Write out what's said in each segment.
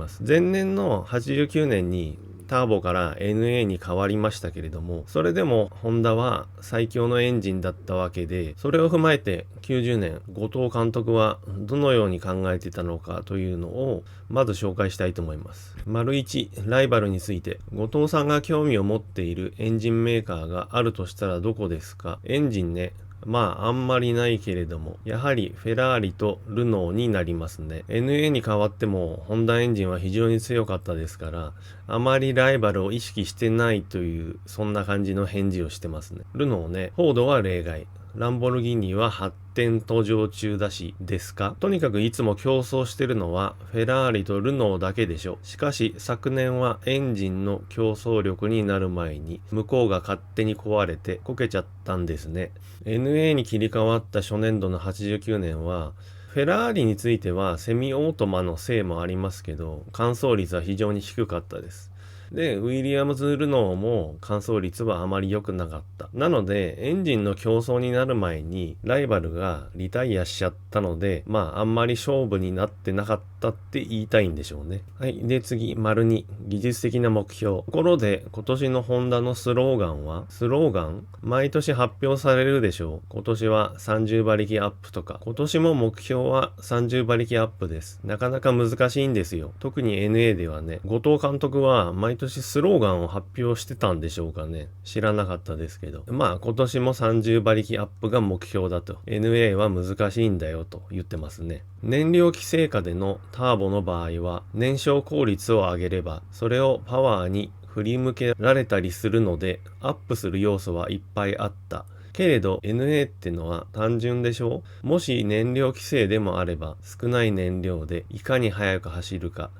ます。前年の89年にターボから NA に変わりましたけれども、それでもホンダは最強のエンジンだったわけで、それを踏まえて90年、後藤監督はどのように考えていたのかというのをまず紹介したいと思います。丸1、ライバルについて、後藤さんが興味を持っているエンジンメーカーがあるとしたらどこですか？エンジンね。あんまりないけれども、やはりフェラーリとルノーになりますね。NA に変わってもホンダエンジンは非常に強かったですから、あまりライバルを意識してないという、そんな感じの返事をしてますね。ルノーね、フォードは例外。ランボルギーニは発展途上中だしですか？とにかくいつも競争してるのはフェラーリとルノーだけでしょ。しかし昨年はエンジンの競争力になる前に向こうが勝手に壊れてこけちゃったんですね。NA に切り替わった初年度の89年はフェラーリについてはセミオートマのせいもありますけど、乾燥率は非常に低かったです。で、ウィリアムズ・ルノーも乾燥率はあまり良くなかった。なので、エンジンの競争になる前に、ライバルがリタイアしちゃったので、あんまり勝負になってなかったって言いたいんでしょうね。はい。で、次、丸2、技術的な目標。ところで、今年のホンダのスローガンは？スローガン？毎年発表されるでしょう。今年は30馬力アップとか。今年も目標は30馬力アップです。なかなか難しいんですよ。特に NA ではね。後藤監督は毎年スローガンを発表してたんでしょうかね。知らなかったですけど。今年も30馬力アップが目標だと。NA は難しいんだよと言ってますね。燃料規制下でのターボの場合は燃焼効率を上げれば、それをパワーに振り向けられたりするので、アップする要素はいっぱいあった。けれど NA ってのは単純でしょう？もし燃料規制でもあれば、少ない燃料でいかに速く走るか、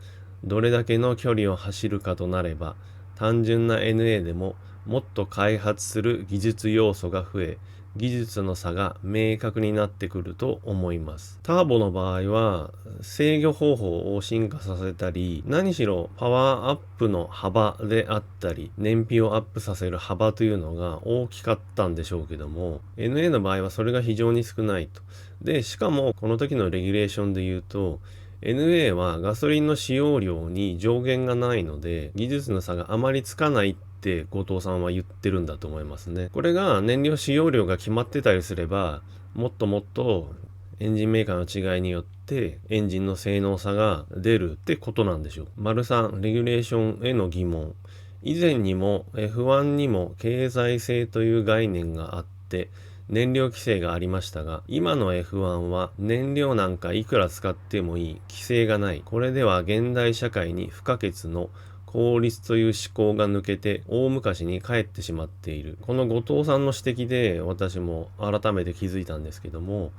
どれだけの距離を走るかとなれば、単純な NA でももっと開発する技術要素が増え、技術の差が明確になってくると思います。ターボの場合は制御方法を進化させたり、何しろパワーアップの幅であったり、燃費をアップさせる幅というのが大きかったんでしょうけども、NA の場合はそれが非常に少ないと。で、しかもこの時のレギュレーションで言うと、NA はガソリンの使用量に上限がないので、技術の差があまりつかないって後藤さんは言ってるんだと思いますね。これが燃料使用量が決まってたりすれば、もっともっとエンジンメーカーの違いによってエンジンの性能差が出るってことなんでしょう。丸3、レギュレーションへの疑問。以前にも F1 にも経済性という概念があって、燃料規制がありましたが、今の F1 は燃料なんかいくら使ってもいい、規制がない。これでは現代社会に不可欠の効率という思考が抜けて大昔に帰ってしまっている。この後藤さんの指摘で私も改めて気づいたんですけども、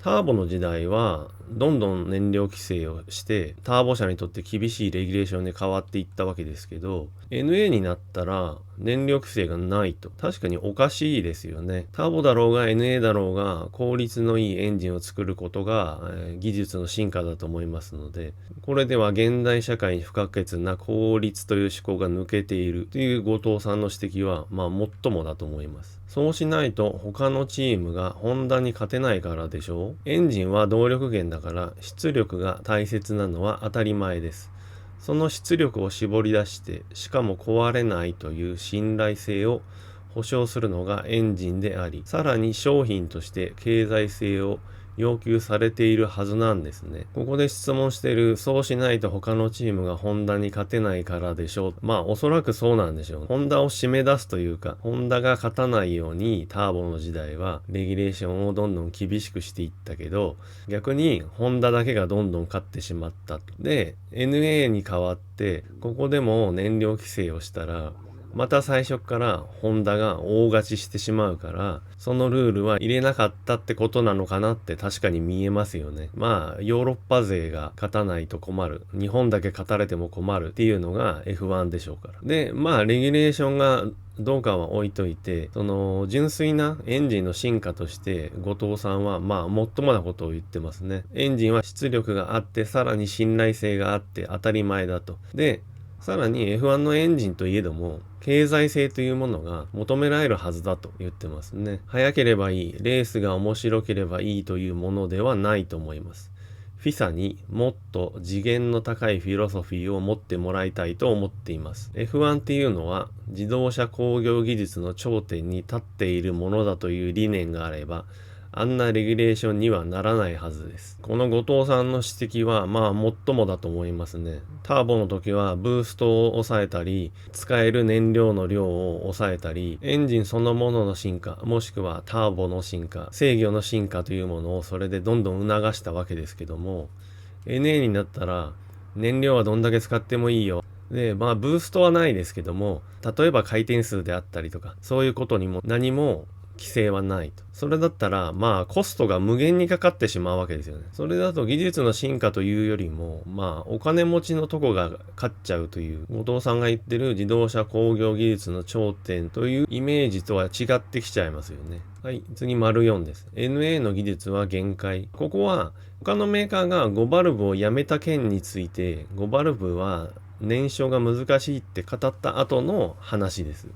ターボの時代はどんどん燃料規制をしてターボ車にとって厳しいレギュレーションに変わっていったわけですけど、 NA になったら燃料規制がないと確かにおかしいですよね。ターボだろうが NA だろうが効率のいいエンジンを作ることが、技術の進化だと思いますので、これでは現代社会に不可欠な効率という思考が抜けているという後藤さんの指摘はもっともだと思います。そうしないと他のチームがホンダに勝てないからでしょう。エンジンは動力源だから出力が大切なのは当たり前です。その出力を絞り出して、しかも壊れないという信頼性を保証するのがエンジンであり、さらに商品として経済性を要求されているはずなんですね。ここで質問している、そうしないと他のチームがホンダに勝てないからでしょう。おそらくそうなんでしょう。ホンダを締め出すというか、ホンダが勝たないようにターボの時代はレギュレーションをどんどん厳しくしていったけど、逆にホンダだけがどんどん勝ってしまったと。で、NA に代わって、ここでも燃料規制をしたら、また最初からホンダが大勝ちしてしまうから、そのルールは入れなかったってことなのかなって確かに見えますよね。ヨーロッパ勢が勝たないと困る。日本だけ勝たれても困るっていうのが F1 でしょうから。で、レギュレーションがどうかは置いといて、その純粋なエンジンの進化として後藤さんはもっともなことを言ってますね。エンジンは出力があってさらに信頼性があって当たり前だと。で、さらに F1 のエンジンといえども経済性というものが求められるはずだと言ってますね。早ければいい、レースが面白ければいいというものではないと思います。フィサにもっと次元の高いフィロソフィーを持ってもらいたいと思っています。F1 っていうのは自動車工業技術の頂点に立っているものだという理念があれば、あんなレギュレーションにはならないはずです。この後藤さんの指摘は最もだと思いますね。ターボの時はブーストを抑えたり、使える燃料の量を抑えたり、エンジンそのものの進化、もしくはターボの進化、制御の進化というものをそれでどんどん促したわけですけども、NA になったら燃料はどんだけ使ってもいいよ。で、ブーストはないですけども、例えば回転数であったりとか、そういうことにも何も規制はないと。それだったらコストが無限にかかってしまうわけですよね。それだと技術の進化というよりもお金持ちのとこが勝っちゃうという、後藤さんが言ってる自動車工業技術の頂点というイメージとは違ってきちゃいますよね。はい、次丸4です。NA の技術は限界。ここは他のメーカーが5バルブをやめた件について、5バルブは燃焼が難しいって語った後の話です。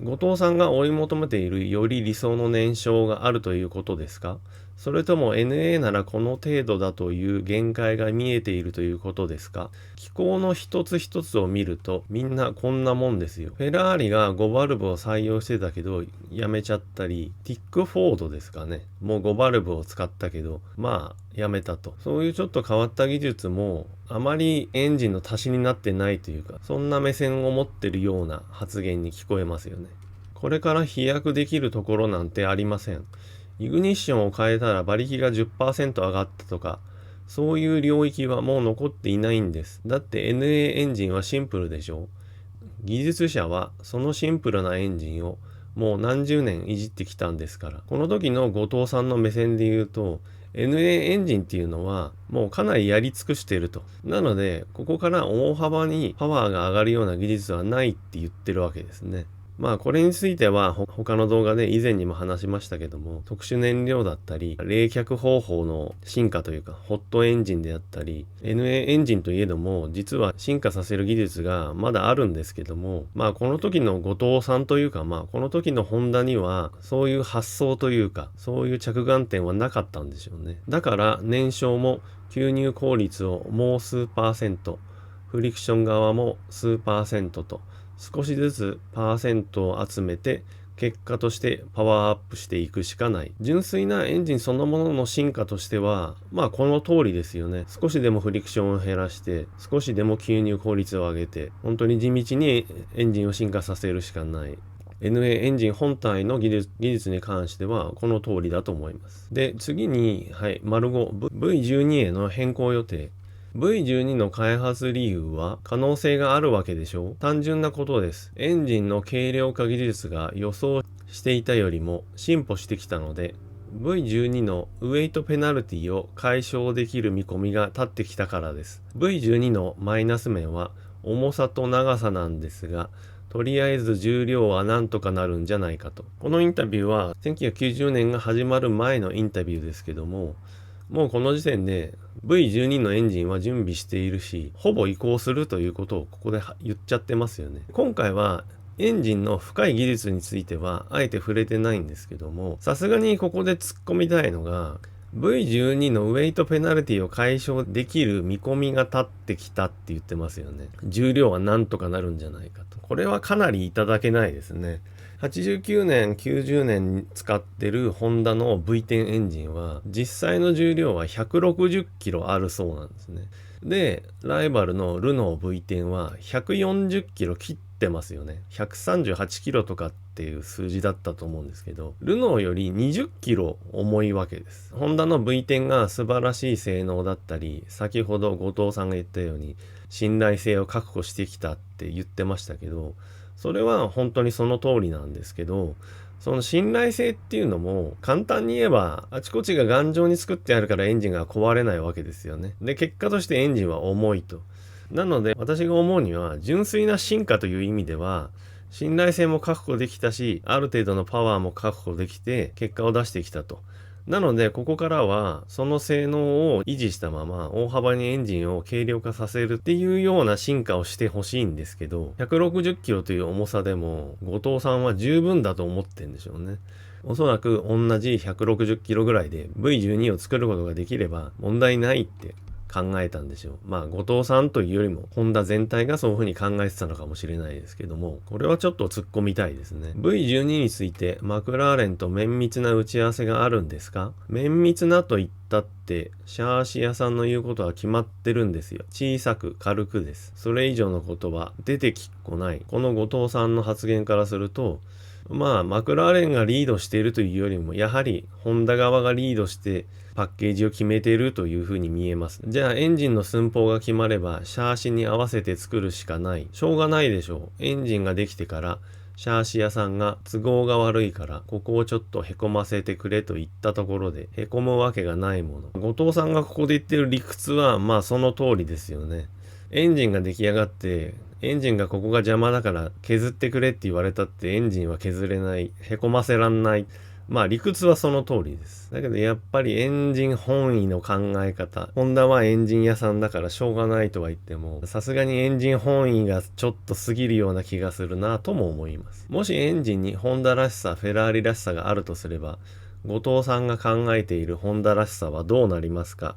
後藤さんが追い求めているより理想の燃焼があるということですか？それとも NA ならこの程度だという限界が見えているということですか？機構の一つ一つを見るとみんなこんなもんですよ。フェラーリが5バルブを採用してたけどやめちゃったり、ティックフォードですかね。もう5バルブを使ったけどやめたと。そういうちょっと変わった技術もあまりエンジンの足しになってないというか、そんな目線を持ってるような発言に聞こえますよね。これから飛躍できるところなんてありません。イグニッションを変えたら馬力が 10% 上がったとか、そういう領域はもう残っていないんです。だって NA エンジンはシンプルでしょ。技術者はそのシンプルなエンジンをもう何十年いじってきたんですから。この時の後藤さんの目線で言うと、NA エンジンっていうのはもうかなりやり尽くしていると。なので、ここから大幅にパワーが上がるような技術はないって言ってるわけですね。これについては他の動画で以前にも話しましたけども、特殊燃料だったり冷却方法の進化というかホットエンジンであったり NA エンジンといえども実は進化させる技術がまだあるんですけども、この時の後藤さんというかこの時のホンダにはそういう発想というかそういう着眼点はなかったんでしょうね。だから燃焼も吸入効率をもう数%、フリクション側も数%と少しずつパーセントを集めて結果としてパワーアップしていくしかない。純粋なエンジンそのものの進化としてはこの通りですよね。少しでもフリクションを減らして少しでも吸入効率を上げて本当に地道にエンジンを進化させるしかない。NA エンジン本体の技術に関してはこの通りだと思います。で次に丸5 V12 への変更予定。V12 の開発理由は可能性があるわけでしょう。単純なことです。エンジンの軽量化技術が予想していたよりも進歩してきたので、V12 のウェイトペナルティを解消できる見込みが立ってきたからです。V12 のマイナス面は重さと長さなんですが、とりあえず重量はなんとかなるんじゃないかと。このインタビューは1990年が始まる前のインタビューですけども、もうこの時点で V12 のエンジンは準備しているし、ほぼ移行するということをここで言っちゃってますよね。今回はエンジンの深い技術についてはあえて触れてないんですけども、さすがにここで突っ込みたいのが、V12 のウェイトペナルティを解消できる見込みが立ってきたって言ってますよね。重量はなんとかなるんじゃないかと。これはかなりいただけないですね。89年、90年に使ってるホンダの V10 エンジンは実際の重量は160キロあるそうなんですね。で、ライバルのルノー V10 は140キロ切ってますよね。138キロとかっていう数字だったと思うんですけど、ルノーより20キロ重いわけです。ホンダの V10 が素晴らしい性能だったり、先ほど後藤さんが言ったように信頼性を確保してきたって言ってましたけど、それは本当にその通りなんですけど、その信頼性っていうのも簡単に言えばあちこちが頑丈に作ってあるからエンジンが壊れないわけですよね。で、結果としてエンジンは重いと。なので私が思うには純粋な進化という意味では信頼性も確保できたし、ある程度のパワーも確保できて結果を出してきたと。なのでここからはその性能を維持したまま大幅にエンジンを軽量化させるっていうような進化をしてほしいんですけど、160キロという重さでも後藤さんは十分だと思ってんでしょうね。おそらく同じ160キロぐらいで V12 を作ることができれば問題ないって考えたんでしょう。後藤さんというよりもホンダ全体がそういうふうに考えてたのかもしれないですけども、これはちょっと突っ込みたいですね。V12 についてマクラーレンと綿密な打ち合わせがあるんですか？綿密なと言ったってシャーシ屋さんの言うことは決まってるんですよ。小さく軽くです。それ以上の言葉出てきっこない。この後藤さんの発言からすると、マクラーレンがリードしているというよりも、やはりホンダ側がリードしてパッケージを決めているというふうに見えます。じゃあエンジンの寸法が決まればシャーシに合わせて作るしかない。しょうがないでしょう。エンジンができてからシャーシ屋さんが都合が悪いからここをちょっとへこませてくれと言ったところでへこむわけがないもの。後藤さんがここで言ってる理屈はその通りですよね。エンジンが出来上がってエンジンがここが邪魔だから削ってくれって言われたってエンジンは削れない。へこませらんない。理屈はその通りです。だけどやっぱりエンジン本位の考え方。ホンダはエンジン屋さんだからしょうがないとは言っても、さすがにエンジン本位がちょっと過ぎるような気がするなとも思います。もしエンジンにホンダらしさ、フェラーリらしさがあるとすれば、後藤さんが考えているホンダらしさはどうなりますか？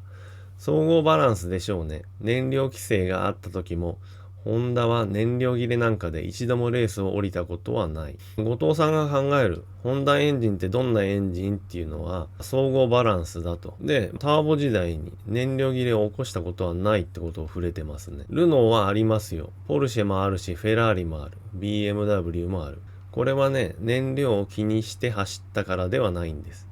総合バランスでしょうね。燃料規制があった時も、ホンダは燃料切れなんかで一度もレースを降りたことはない。後藤さんが考えるホンダエンジンってどんなエンジンっていうのは総合バランスだと。で、ターボ時代に燃料切れを起こしたことはないってことを触れてますね。ルノーはありますよ。ポルシェもあるし、フェラーリもある。BMW もある。これはね、燃料を気にして走ったからではないんです。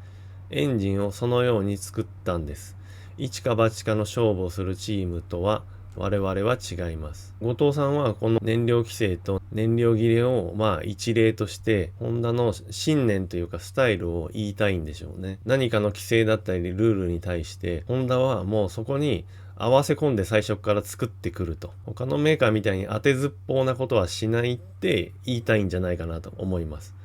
エンジンをそのように作ったんです。一か八かの勝負をするチームとは我々は違います。後藤さんはこの燃料規制と燃料切れを一例としてホンダの信念というかスタイルを言いたいんでしょうね。何かの規制だったりルールに対してホンダはもうそこに合わせ込んで最初から作ってくると。他のメーカーみたいに当てずっぽうなことはしないって言いたいんじゃないかなと思います。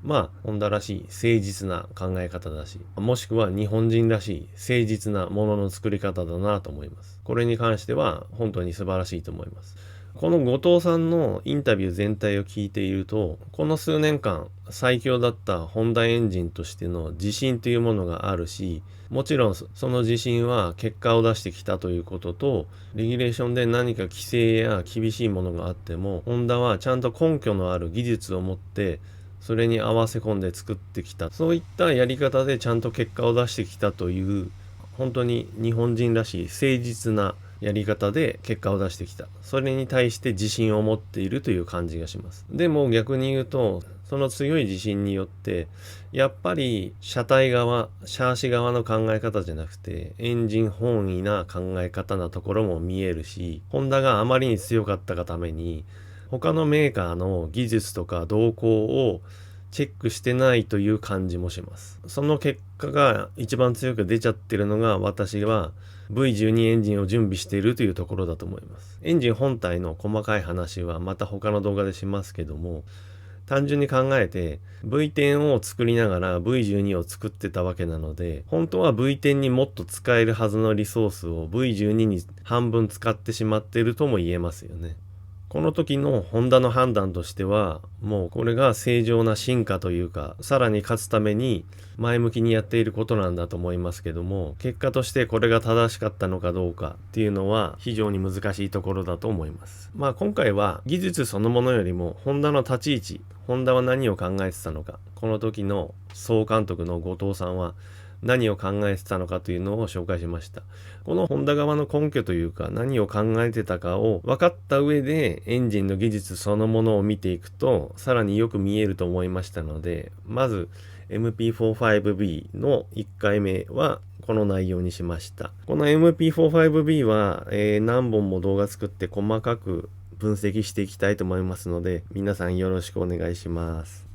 ホンダらしい誠実な考え方だし、もしくは日本人らしい誠実なものの作り方だなと思います。これに関しては本当に素晴らしいと思います。この後藤さんのインタビュー全体を聞いていると、この数年間最強だったホンダエンジンとしての自信というものがあるし、もちろんその自信は結果を出してきたということと、レギュレーションで何か規制や厳しいものがあっても、ホンダはちゃんと根拠のある技術を持ってそれに合わせ込んで作ってきた。そういったやり方でちゃんと結果を出してきたという、本当に日本人らしい誠実なやり方で結果を出してきた。それに対して自信を持っているという感じがします。でも逆に言うと、その強い自信によって、やっぱり車体側、シャーシ側の考え方じゃなくて、エンジン本位な考え方なところも見えるし、ホンダがあまりに強かったがために、他のメーカーの技術とか動向をチェックしてないという感じもします。その結果が一番強く出ちゃってるのが私は V12 エンジンを準備しているというところだと思います。エンジン本体の細かい話はまた他の動画でしますけども、単純に考えて V10 を作りながら V12 を作ってたわけなので、本当は V10 にもっと使えるはずのリソースを V12 に半分使ってしまっているとも言えますよね。この時のホンダの判断としては、もうこれが正常な進化というか、さらに勝つために前向きにやっていることなんだと思いますけども、結果としてこれが正しかったのかどうかっていうのは非常に難しいところだと思います。今回は技術そのものよりもホンダの立ち位置、ホンダは何を考えてたのか、この時の総監督の後藤さんは何を考えてたのかというのを紹介しました。このホンダ側の根拠というか何を考えてたかを分かった上でエンジンの技術そのものを見ていくとさらによく見えると思いましたので、まず MP45B の1回目はこの内容にしました。この MP45B は、何本も動画作って細かく分析していきたいと思いますので、皆さんよろしくお願いします。